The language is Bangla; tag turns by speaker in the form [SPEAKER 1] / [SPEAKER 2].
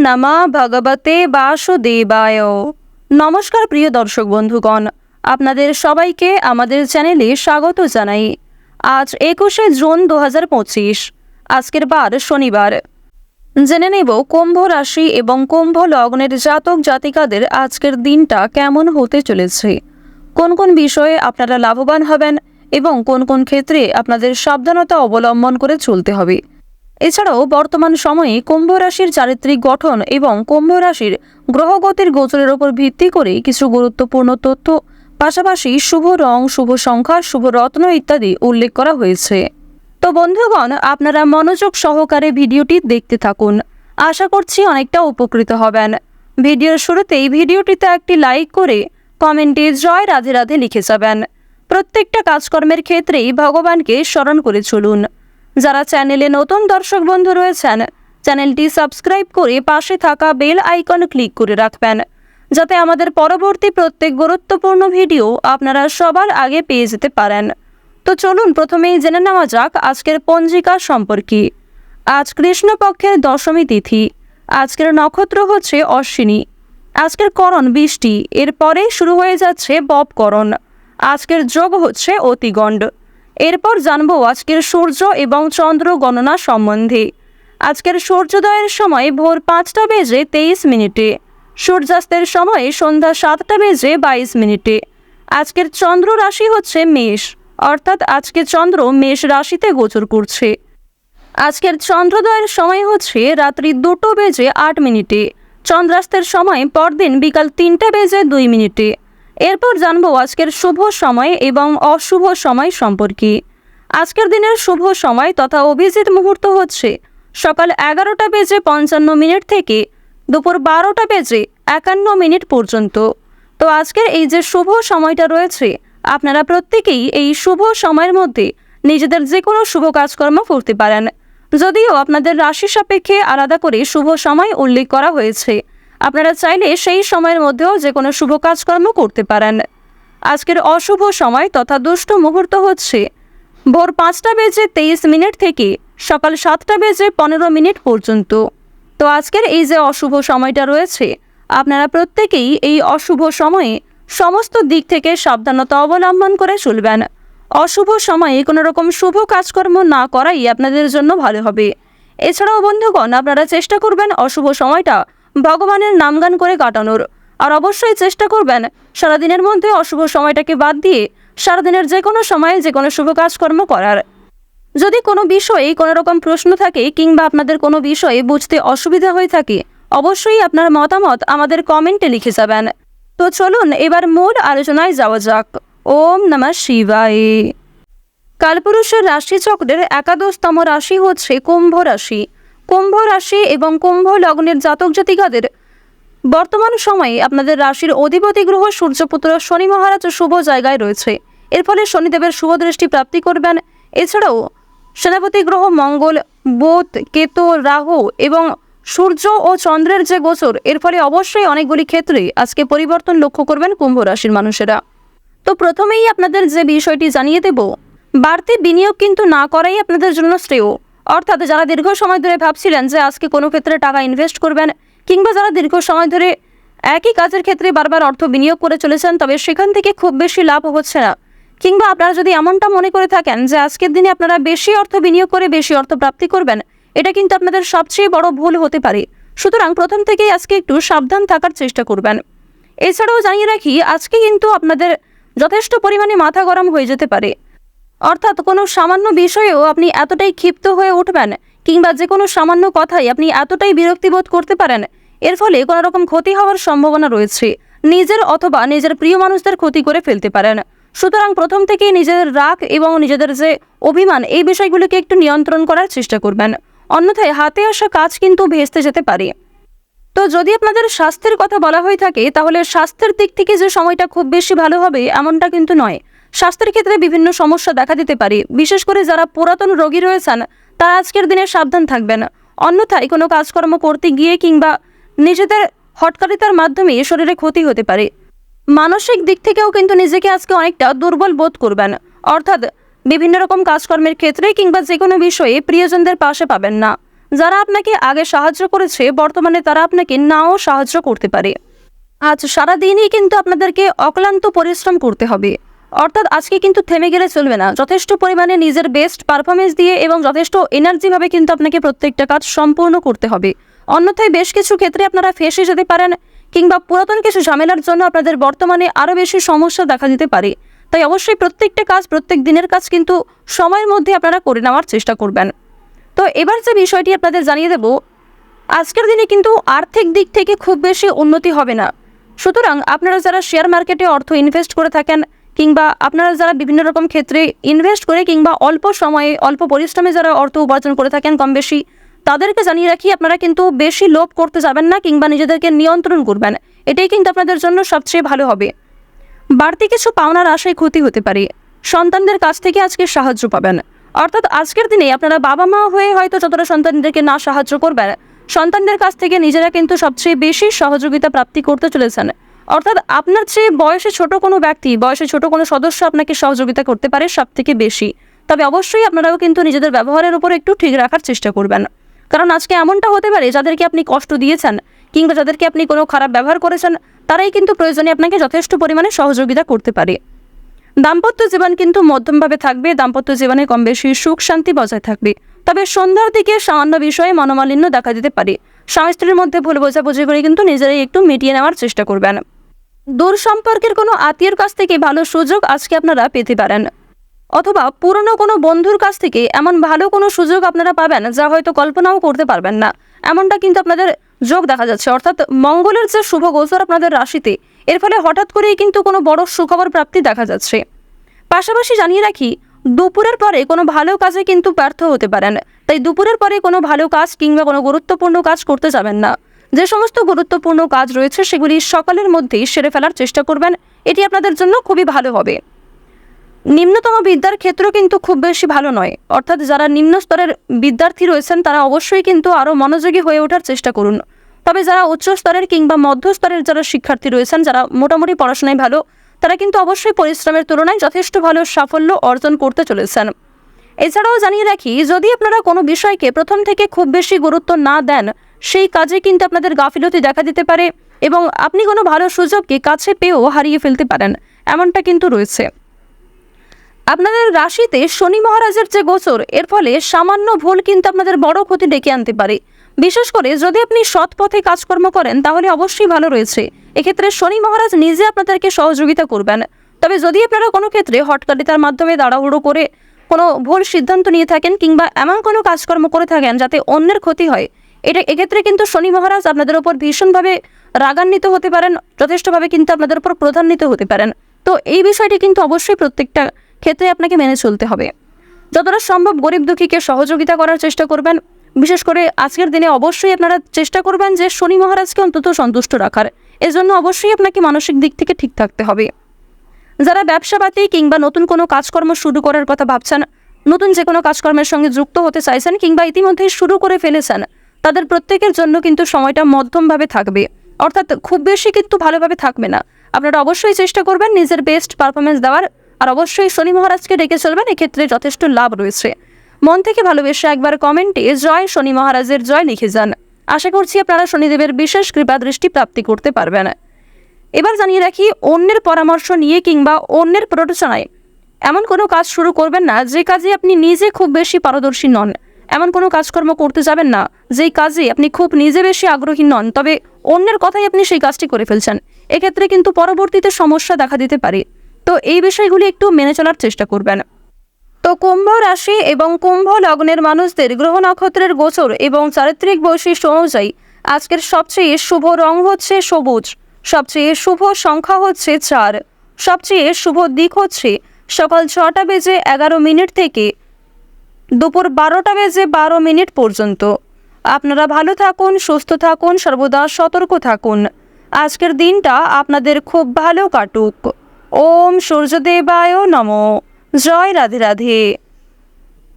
[SPEAKER 1] নমঃ ভগবতে বাসুদেবায়। নমস্কার প্রিয় দর্শক বন্ধুগণ, আপনাদের সবাইকে আমাদের চ্যানেলে স্বাগত জানাই। আজ 21শে জুন 2025, আজকের বার শনিবার। জেনে নেব কুম্ভ রাশি এবং কুম্ভ লগ্নের জাতক জাতিকাদের আজকের দিনটা কেমন হতে চলেছে, কোন কোন বিষয়ে আপনারা লাভবান হবেন এবং কোন কোন ক্ষেত্রে আপনাদের সাবধানতা অবলম্বন করে চলতে হবে। এছাড়াও বর্তমান সময়ে কুম্ভ রাশির চারিত্রিক গঠন এবং কুম্ভ রাশির গ্রহগতির গোচরের উপর ভিত্তি করে কিছু গুরুত্বপূর্ণ তথ্য, পাশাপাশি শুভ রং, শুভ সংখ্যা, শুভ রত্ন ইত্যাদি উল্লেখ করা হয়েছে। তো বন্ধুগণ, আপনারা মনোযোগ সহকারে ভিডিওটি দেখতে থাকুন। আশা করছি অনেকটা উপকৃত হবেন। ভিডিওর শুরুতেই ভিডিওটিতে একটি লাইক করে কমেন্টে জয় রাধে রাধে লিখে যাবেন। প্রত্যেকটা কাজকর্মের ক্ষেত্রেই ভগবানকে স্মরণ করে চলুন। যারা চ্যানেলে নতুন দর্শক বন্ধু রয়েছেন, চ্যানেলটি সাবস্ক্রাইব করে পাশে থাকা বেল আইকন ক্লিক করে রাখবেন, যাতে আমাদের পরবর্তী প্রত্যেক গুরুত্বপূর্ণ ভিডিও আপনারা সবার আগে পেয়ে যেতে পারেন। তো চলুন প্রথমেই জেনে নেওয়া যাক আজকের পঞ্জিকা সম্পর্কে। আজ কৃষ্ণপক্ষের দশমী তিথি। আজকের নক্ষত্র হচ্ছে অশ্বিনী। আজকের করণ বৃষ্টি, এরপরে শুরু হয়ে যাচ্ছে ববকরণ। আজকের যোগ হচ্ছে অতিগণ্ড। এরপর জানবো আজকের সূর্য এবং চন্দ্র গণনা সম্বন্ধে। আজকের সূর্যোদয়ের সময় ভোর 5টা বেজে 23 মিনিটে, সূর্যাস্তের সময় সন্ধ্যা 7টা বেজে 22 মিনিটে। আজকের চন্দ্র রাশি হচ্ছে মেষ, অর্থাৎ আজকে চন্দ্র মেষ রাশিতে গোচর করছে। আজকের চন্দ্রোদয়ের সময় হচ্ছে রাত্রি 2টো বেজে 8 মিনিটে, চন্দ্রাস্তের সময় পরদিন বিকাল 3টা বেজে 2 মিনিটে। এরপর জানবো আজকের শুভ সময় এবং অশুভ সময় সম্পর্কে। আজকের দিনের শুভ সময় তথা অভিজিৎ মুহূর্ত হচ্ছে সকাল 11টা বেজে 55 মিনিট থেকে দুপুর 12টা বেজে 51 মিনিট পর্যন্ত। তো আজকের এই যে শুভ সময়টা রয়েছে, আপনারা প্রত্যেকেই এই শুভ সময়ের মধ্যে নিজেদের যে কোনো শুভ কাজকর্ম করতে পারেন, যদিও আপনাদের রাশি সাপেক্ষে আলাদা করে শুভ সময় উল্লেখ করা হয়েছে। আপনারা চাইলে সেই সময়ের মধ্যেও যে কোনো শুভ কাজকর্ম করতে পারেন। আজকের অশুভ সময় তথা দুষ্ট মুহূর্ত হচ্ছে ভোর 5টা বেজে 23 মিনিট থেকে সকাল 7টা বেজে 15 মিনিট পর্যন্ত। তো আজকের এই যে অশুভ সময়টা রয়েছে, আপনারা প্রত্যেকেই এই অশুভ সময়ে সমস্ত দিক থেকে সাবধানতা অবলম্বন করে চলবেন। অশুভ সময়ে কোনো রকম শুভ কাজকর্ম না করাই আপনাদের জন্য ভালো হবে। এছাড়াও বন্ধুগণ, আপনারা চেষ্টা করবেন অশুভ সময়টা ভগবানের নামগান করে কাটানোর। আর অবশ্যই চেষ্টা করবেন সারাদিনের মধ্যে অশুভ সময়টাকে বাদ দিয়ে সারাদিনের যে কোনো সময়ে যে কোনো শুভ কাজকর্ম করার। যদি কোনো বিষয়ে কোনো রকম প্রশ্ন থাকে কিংবা আপনাদের কোনো বিষয়ে বুঝতে অসুবিধা হয়ে থাকে, অবশ্যই আপনার মতামত আমাদের কমেন্টে লিখে যাবেন। তো চলুন এবার মূল আলোচনায় যাওয়া যাক। ওম নমঃ শিবায়। কালপুরুষের রাশিচক্রের 11তম রাশি হচ্ছে কুম্ভ রাশি। কুম্ভ রাশি এবং কুম্ভ লগ্নের জাতক জাতিকাদের বর্তমান সময়ে আপনাদের রাশির অধিপতি গ্রহ সূর্যপুত্র শনি মহারাজ শুভ জায়গায় রয়েছে। এর ফলে শনিদেবের শুভ দৃষ্টি প্রাপ্তি করবেন। এছাড়াও সেনাপতি গ্রহ মঙ্গল, বুধ, কেতু, রাহু এবং সূর্য ও চন্দ্রের যে গোচর, এর ফলে অবশ্যই অনেকগুলি ক্ষেত্রে আজকে পরিবর্তন লক্ষ্য করবেন কুম্ভ রাশির মানুষেরা। তো প্রথমেই আপনাদের যে বিষয়টি জানিয়ে দেব, বাড়তি বিনিয়োগ কিন্তু না করাই আপনাদের জন্য শ্রেয়। অর্থাৎ যারা দীর্ঘ সময় ধরে ভাবছিলেন যে আজকে কোনো ক্ষেত্রে টাকা ইনভেস্ট করবেন, কিংবা যারা দীর্ঘ সময় ধরে একই কাজের ক্ষেত্রে বারবার অর্থ বিনিয়োগ করে চলেছেন তবে সেখান থেকে খুব বেশি লাভ হচ্ছে না, কিংবা আপনারা যদি এমনটা মনে করে থাকেন যে আজকের দিনে আপনারা বেশি অর্থ বিনিয়োগ করে বেশি অর্থ প্রাপ্তি করবেন, এটা কিন্তু আপনাদের সবচেয়ে বড় ভুল হতে পারে। সুতরাং প্রথম থেকেই আজকে একটু সাবধান থাকার চেষ্টা করবেন। এছাড়াও জানিয়ে রাখি, আজকে কিন্তু আপনাদের যথেষ্ট পরিমাণে মাথা গরম হয়ে যেতে পারে। অর্থাৎ কোনো সামান্য বিষয়েও আপনি এতটাই ক্ষিপ্ত হয়ে উঠবেন, কিংবা যে কোনো সামান্য কথাই আপনি এতটাই বিরক্তিবোধ করতে পারেন, এর ফলে কোনো রকম ক্ষতি হওয়ার সম্ভাবনা রয়েছে। নিজের অথবা নিজের প্রিয় মানুষদের ক্ষতি করে ফেলতে পারেন। সুতরাং প্রথম থেকেই নিজেদের রাগ এবং নিজেদের যে অভিমান, এই বিষয়গুলিকে একটু নিয়ন্ত্রণ করার চেষ্টা করবেন, অন্যথায় হাতে আসা কাজ কিন্তু ভেস্তে যেতে পারে। তো যদি আপনাদের স্বাস্থ্যের কথা বলা হয়ে থাকে, তাহলে স্বাস্থ্যের দিক থেকে যে সময়টা খুব বেশি ভালো হবে এমনটা কিন্তু নয়। স্বাস্থ্যের ক্ষেত্রে বিভিন্ন সমস্যা দেখা দিতে পারে। বিশেষ করে যারা পুরাতন রোগী রয়েছেন তারা আজকের দিনে সাবধান থাকবেন, অন্যথায় কোনো কাজকর্ম করতে গিয়ে কিংবা নিজেদের হটকারিতার মাধ্যমে শরীরে ক্ষতি হতে পারে। মানসিক দিক থেকেও কিন্তু নিজেকে আজকে অনেকটা দুর্বল বোধ করবেন। অর্থাৎ বিভিন্ন রকম কাজকর্মের ক্ষেত্রে কিংবা যে কোনো বিষয়ে প্রিয়জনদের পাশে পাবেন না। যারা আপনাকে আগে সাহায্য করেছে বর্তমানে তারা আপনাকে নাও সাহায্য করতে পারে। আজ সারাদিনই কিন্তু আপনাদেরকে অক্লান্ত পরিশ্রম করতে হবে, অর্থাৎ আজকে কিন্তু থেমে গেলে চলবে না। যথেষ্ট পরিমাণে নিজের বেস্ট পারফরমেন্স দিয়ে এবং যথেষ্ট এনার্জিভাবে কিন্তু আপনাকে প্রত্যেকটা কাজ সম্পূর্ণ করতে হবে। অন্যথায় বেশ কিছু ক্ষেত্রে আপনারা ফেঁসে যেতে পারেন, কিংবা পুরাতন কিছু ঝামেলার জন্য আপনাদের বর্তমানে আরও বেশি সমস্যা দেখা দিতে পারে। তাই অবশ্যই প্রত্যেকটা কাজ, প্রত্যেক দিনের কাজ কিন্তু সময়ের মধ্যে আপনারা করে নেওয়ার চেষ্টা করবেন। তো এবার যে বিষয়টি আপনাদের জানিয়ে দেব, আজকের দিনে কিন্তু আর্থিক দিক থেকে খুব বেশি উন্নতি হবে না। সুতরাং আপনারা যারা শেয়ার মার্কেটে অর্থ ইনভেস্ট করে থাকেন, কিংবা আপনারা যারা বিভিন্ন রকম ক্ষেত্রে ইনভেস্ট করে কিংবা অল্প সময়ে অল্প পরিশ্রমে যারা অর্থ উপার্জন করে থাকেন কম বেশি, তাদেরকে জানিয়ে রাখি আপনারা কিন্তু বেশি লোভ করতে যাবেন না, কিংবা নিজেদেরকে নিয়ন্ত্রণ করবেন। এটাই কিন্তু আপনাদের জন্য সবচেয়ে ভালো হবে। বাড়তি কিছু পাওনার আশায় ক্ষতি হতে পারে। সন্তানদের কাছ থেকে আজকে সাহায্য পাবেন, অর্থাৎ আজকের দিনে আপনারা বাবা মা হয়ে হয়তো যতটা সন্তানদেরকে না সাহায্য করবেন, সন্তানদের কাছ থেকে নিজেরা কিন্তু সবচেয়ে বেশি সহযোগিতা প্রাপ্তি করতে চলেছেন। অর্থাৎ আপনার চেয়ে বয়সে ছোট কোনো ব্যক্তি, বয়সে ছোট কোনো সদস্য আপনাকে সহযোগিতা করতে পারে সব থেকে বেশি। তবে অবশ্যই আপনারাও কিন্তু নিজেদের ব্যবহারের উপর একটু ঠিক রাখার চেষ্টা করবেন, কারণ আজকে এমনটা হতে পারে যাদেরকে আপনি কষ্ট দিয়েছেন কিংবা যাদেরকে আপনি কোনো খারাপ ব্যবহার করেছেন, তারাই কিন্তু প্রয়োজনে আপনাকে যথেষ্ট পরিমাণে সহযোগিতা করতে পারে। দাম্পত্য জীবন কিন্তু মধ্যমভাবে থাকবে। দাম্পত্য জীবনে কম বেশি সুখ শান্তি বজায় থাকবে। তবে সন্ধ্যার দিকে সামান্য বিষয়ে মনোমালিন্য দেখা দিতে পারে। স্বামী স্ত্রীর মধ্যে ভুল বোঝাবুঝি করে কিন্তু নিজেরাই একটু মিটিয়ে নেওয়ার চেষ্টা করবেন। দূর সম্পর্কের কোনো আত্মীয়ের কাছ থেকে ভালো সুযোগ আজকে আপনারা পেতে পারেন, অথবা পুরনো কোনো বন্ধুর কাছ থেকে এমন ভালো কোনো সুযোগ আপনারা পাবেন যা হয়তো কল্পনাও করতে পারবেন না। এমনটা কিন্তু আপনাদের যোগ দেখা যাচ্ছে। অর্থাৎ মঙ্গলের যে শুভ গোচর আপনাদের রাশিতে, এর ফলে হঠাৎ করেই কিন্তু কোনো বড় সুখবর প্রাপ্তি দেখা যাচ্ছে। পাশাপাশি জানিয়ে রাখি, দুপুরের পরে কোনো ভালো কাজে কিন্তু ব্যর্থ হতে পারেন। তাই দুপুরের পরে কোনো ভালো কাজ কিংবা কোনো গুরুত্বপূর্ণ কাজ করতে যাবেন না। যে সমস্ত গুরুত্বপূর্ণ কাজ রয়েছে সেগুলি সকালের মধ্যেই সেরে ফেলার চেষ্টা করবেন। এটি আপনাদের জন্য খুবই ভালো হবে। নিম্নতম বিদ্যার ক্ষেত্র কিন্তু খুব বেশি ভালো নয়, অর্থাৎ যারা নিম্ন স্তরের বিদ্যার্থী রয়েছেন তারা অবশ্যই কিন্তু আরও মনোযোগী হয়ে ওঠার চেষ্টা করুন। তবে যারা উচ্চ স্তরের কিংবা মধ্য স্তরের যারা শিক্ষার্থী রয়েছেন, যারা মোটামুটি পড়াশোনায় ভালো, তারা কিন্তু অবশ্যই পরিশ্রমের তুলনায় যথেষ্ট ভালো সাফল্য অর্জন করতে চলেছেন। এছাড়াও জানিয়ে রাখি, যদি আপনারা কোনো বিষয়কে প্রথম থেকে খুব বেশি গুরুত্ব না দেন, সেই কাজে কিন্তু আপনাদের গাফিলতি দেখা দিতে পারে এবং আপনি কোনো ভালো সুযোগকে কাছে পেয়েও হারিয়ে ফেলতে পারেন, এমনটা কিন্তু রয়েছে। আপনাদের রাশিতে শনি মহারাজের যে গোচর, এর ফলে সামান্য ভুল কিন্তু আপনাদের বড় ক্ষতি ডেকে আনতে পারে। বিশেষ করে যদি আপনি সৎ পথে কাজকর্ম করেন তাহলে অবশ্যই ভালো রয়েছে। এক্ষেত্রে শনি মহারাজ নিজে আপনাদেরকে সহযোগিতা করবেন। তবে যদি আপনারা কোনো ক্ষেত্রে হটকারিতার মাধ্যমে তাড়াহুড়ো করে কোনো ভুল সিদ্ধান্ত নিয়ে থাকেন কিংবা এমন কোনো কাজকর্ম করে থাকেন যাতে অন্যের ক্ষতি হয়, এক্ষেত্রে কিন্তু শনি মহারাজ আপনাদের উপর ভীষণভাবে রাগান্বিত হতে পারেন, যথেষ্টভাবে কিন্তু আপনাদের উপর ক্রোধান্বিত হতে পারেন। তো এই বিষয়টি কিন্তু অবশ্যই প্রত্যেকটা ক্ষেত্রে আপনাকে মেনে চলতে হবে। যতটা সম্ভব গরিব দুঃখীকে সহযোগিতা করার চেষ্টা করবেন। বিশেষ করে আজকের দিনে অবশ্যই আপনারা চেষ্টা করবেন যে শনি মহারাজকে অন্তত সন্তুষ্ট রাখার। এজন্য অবশ্যই আপনাকে মানসিক দিক থেকে ঠিক থাকতে হবে। যারা ব্যবসাপাতি কিংবা নতুন কোনো কাজকর্ম শুরু করার কথা ভাবছেন, নতুন যে কোনো কাজকর্মের সঙ্গে যুক্ত হতে চাইছেন কিংবা ইতিমধ্যেই শুরু করে ফেলেছেন, তাদের প্রত্যেকের জন্য কিন্তু সময়টা মধ্যমভাবে থাকবে, অর্থাৎ খুব বেশি কিন্তু ভালোভাবে থাকবে না। আপনারা অবশ্যই চেষ্টা করবেন নিজের বেস্ট পারফরমেন্স দেওয়ার, আর অবশ্যই শনি মহারাজকে ডেকে চলবেন। এক্ষেত্রে যথেষ্ট লাভ রয়েছে। মন থেকে ভালোবেসে একবার কমেন্টে জয় শনি মহারাজের জয় লিখে যান। আশা করছি আপনারা শনিদেবের বিশেষ কৃপা দৃষ্টি প্রাপ্তি করতে পারবেন। এবার জানিয়ে রাখি, অন্যের পরামর্শ নিয়ে কিংবা অন্যের প্ররোচনায় এমন কোনো কাজ শুরু করবেন না যে কাজে আপনি নিজে খুব বেশি পারদর্শী নন। এমন কোনো কাজকর্ম করতে যাবেন না যেই কাজে আপনি খুব নিজে বেশি আগ্রহী নন, তবে অন্যের কথাই আপনি সেই কাজটি করে ফেলছেন। এক্ষেত্রে কিন্তু পরবর্তীতে সমস্যা দেখা দিতে পারে। তো এই বিষয়গুলি একটু মেনে চলার চেষ্টা করবেন। তো কুম্ভ রাশি এবং কুম্ভ লগ্নের মানুষদের গ্রহ নক্ষত্রের গোচর এবং চারিত্রিক বৈশিষ্ট্য অনুযায়ী আজকের সবচেয়ে শুভ রং হচ্ছে সবুজ, সবচেয়ে শুভ সংখ্যা হচ্ছে 4, সবচেয়ে শুভ দিক হচ্ছে সকাল 6:11 থেকে দুপুর 12:12 পর্যন্ত। আপনারা ভালো থাকুন, সুস্থ থাকুন, সর্বদা সতর্ক থাকুন। আজকের দিনটা আপনাদের খুব ভালো কাটুক। ওম সূর্যদেবায় নমঃ। জয় রাধে রাধে।